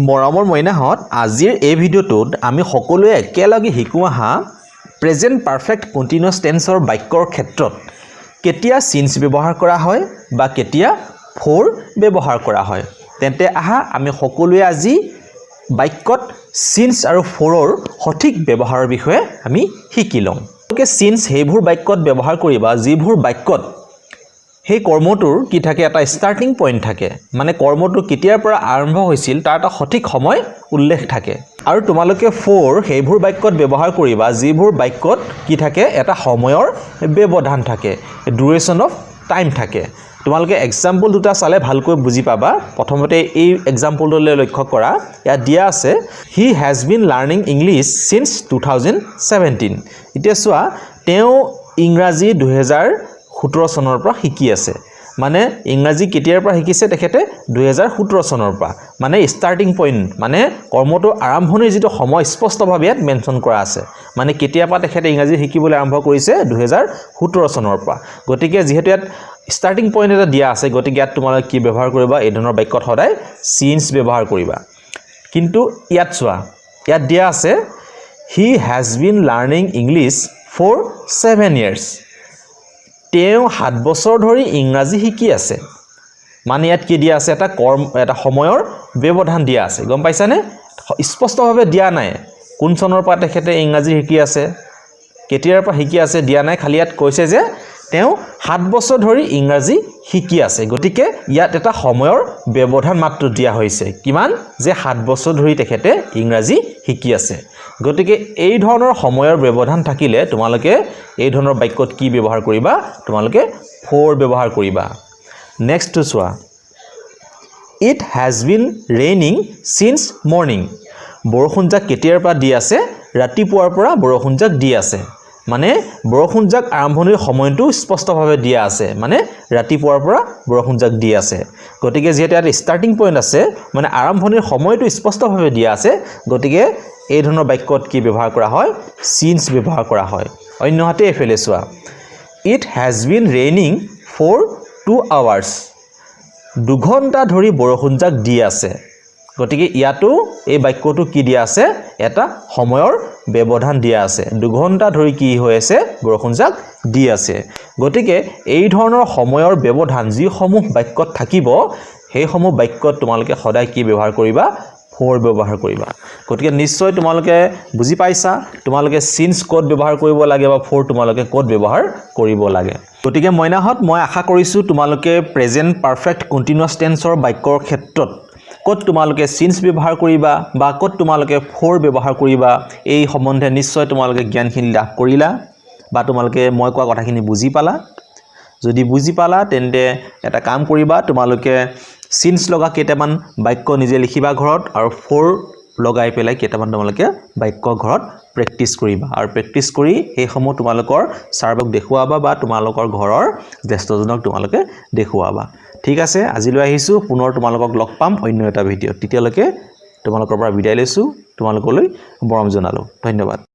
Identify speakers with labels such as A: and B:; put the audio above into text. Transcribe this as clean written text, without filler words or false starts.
A: মৰমৰ মইনাহঁত আজিৰ এই ভিডিঅ'টোত আমি সকলোৱে একেলগে শিকো আহা প্ৰেজেন্ট পাৰফেক্ট কন্টিনিউয়াছ টেন্সৰ বাক্যৰ ক্ষেত্ৰত কেতিয়া সিন্স ব্যৱহাৰ কৰা হয় বা কেতিয়া ফৰ ব্যৱহাৰ কৰা হয় তেন্তে আহা আমি সকলোৱে আজি বাক্যত সিন্স আৰু ফৰৰ সঠিক ব্যৱহাৰৰ বিষয়ে আমি শিকি লম ওকে সিন্স হেইবোৰ বাক্যত ব্যৱহাৰ কৰিবা যিবোৰ বাক্যত সেই কৰ্মটোৰ কি থাকে এটা স্টাৰ্টিং পইণ্ট থাকে মানে কৰ্মটো কেতিয়াৰ পৰা আৰম্ভ হৈছিল তাৰ এটা সঠিক সময় উল্লেখ থাকে আৰু তোমালোকে ফৰ হেইবোৰ বাক্যত ব্যৱহাৰ কৰিবা যিবোৰ বাক্যত কি থাকে এটা সময়ৰ ব্যৱধান থাকে ডিউৰেশ্যন অফ টাইম থাকে তোমালোকে এক্সাম্পল দুটা চালে ভালকৈ বুজি পাবা প্ৰথমতে এই এক্সাম্পললৈ লক্ষ্য কৰা ইয়াত দিয়া আছে he has been learning English since 2017 এতিয়া চোৱা তেওঁ ইংৰাজী 2017 চনৰ পৰা শিকি আছে মানে ইংৰাজী কেতিয়াৰ পৰা শিকিছে তেখেতে 2017 চনৰ পৰা মানে স্টাৰ্টিং পইণ্ট মানে কৰ্মটো আৰম্ভণিৰ যেটো সময় স্পষ্টভাৱে ইয়াত মেনচন কৰা আছে মানে কেতিয়াৰ পৰা তেখেতে ইংৰাজী শিকিবলৈ আৰম্ভ কৰিছে 2017 চনৰ পৰা গতিকে যেহেতু ইয়াত স্টাৰ্টিং পইণ্ট এটা দিয়া আছে গতিকে ইয়াত তোমালোকে কি ব্যৱহাৰ কৰিবা এই ধৰণৰ বাক্যত সদায় সিন্স ব্যৱহাৰ কৰিবা কিন্তু ইয়াত চোৱা ইয়াত দিয়া আছে he has been learning English for 7 years তেওঁ 7 বছৰ ধৰি ইংৰাজী শিকি আছে মানে ইয়াত কি দিয়া আছে এটা সময়ৰ ব্যৱধান দিয়া আছে গম পাইছানে স্পষ্টভাৱে দিয়া নাই কোন চনৰ পৰা তেখেতে ইংৰাজী শিকি আছে কেতিয়াৰ পৰা শিকি আছে দিয়া নাই খালি ইয়াত কৈছে যে তেওঁ 7 বছৰ ধৰি ইংৰাজী শিকি আছে গতিকে ইয়াত এটা সময়ৰ ব্যৱধান মাত্ৰ দিয়া হৈছে কিমান যে 7 বছৰ ধৰি তেখেতে ইংৰাজী শিকি আছে গতিকে এই ধৰণৰ সময়ৰ ব্যৱধান থাকিলে তোমালোকে এই ধৰণৰ বাক্যত কি ব্যৱহাৰ কৰিবা তোমালোকে ফৰ ব্যৱহাৰ কৰিবা নেক্সট টু চোৱা it has been raining since morning বৰষুণজাক কেতিয়াৰ পৰা দি আছে ৰাতিপুৱাৰ পৰা বৰষুণজাক দি আছে মানে বৰষুণজাক আৰম্ভণিৰ সময়টো স্পষ্টভাৱে দিয়া আছে মানে ৰাতিপুৱাৰ পৰা বৰষুণজাক দি আছে গতিকে যেহেতু ইয়াত স্টাৰ্টিং পইণ্ট আছে মানে আৰম্ভণিৰ সময়টো স্পষ্টভাৱে দিয়া আছে গতিকে এই ধৰণৰ বাক্যত কি ব্যৱহাৰ কৰা হয় সিন্স ব্যৱহাৰ কৰা হয় অন্যহাতে এফেলে চোৱা it has been raining for 2 hours 2 ঘণ্টা ধৰি বৰষুণজাক দি আছে গতিকে ইয়াতো এই বাক্যটো কি দিয়া আছে এটা সময়ৰ ব্যৱধান দিয়া আছে 2 ঘণ্টা ধৰি কি হৈ আছে বৰষুণজাক দি আছে গতিকে এই ধৰণৰ সময়ৰ ব্যৱধান যি সমূহ বাক্যত থাকিব সেই সমূহ বাক্যত তোমালোকে সদায় কি ব্যৱহাৰ কৰিবা ফৰ ব্যৱহাৰ কৰিবা গতিকে নিশ্চয় তোমালোকে বুজি পাইছা তোমালোকে সিন্স কোড ব্যৱহাৰ কৰিব লাগে বা ফৰ তোমালোকে কোড ব্যৱহাৰ কৰিব লাগে গতিকে মইনাহত মই আশা কৰিছো তোমালোকে প্ৰেজেন্ট পাৰফেক্ট কন্টিনিউয়াছ টেন্সৰ বাক্যৰ ক্ষেত্ৰত কত তোমালোকে সিন্স ব্যৱহাৰ কৰিবা বা কত তোমালোকে ফৰ ব্যৱহাৰ কৰিবা এই সম্বন্ধে নিশ্চয় তোমালোকে জ্ঞানখিনি লাভ কৰিলা বা তোমালোকে মই কোৱা কথাখিনি বুজি পালা যদি বুজি পালা তেন্তে এটা কাম কৰিবা তোমালোকে সিন্স লগা কেইটামান বাক্য নিজে লিখিবা ঘৰত আৰু ফৰ লগাই পেলাই কেইটামান তোমালোকে বাক্য ঘৰত প্ৰেক্টিস কৰিবা আৰু প্ৰেক্টিস কৰি এই সমূহ তোমালোকৰ ছাৰক দেখুৱাবা বা তোমালোকৰ ঘৰৰ জ্যেষ্ঠজনক তোমালোকে দেখুৱাবা ঠিক আছে আজিলৈ আহিছো পুনৰ তোমালোকক লগ পাম অন্য এটা ভিডিঅ তেতিয়ালৈকে তোমালোকৰ পৰা বিদায় লৈছো তোমালোকলৈ মৰম জনালো ধন্যবাদ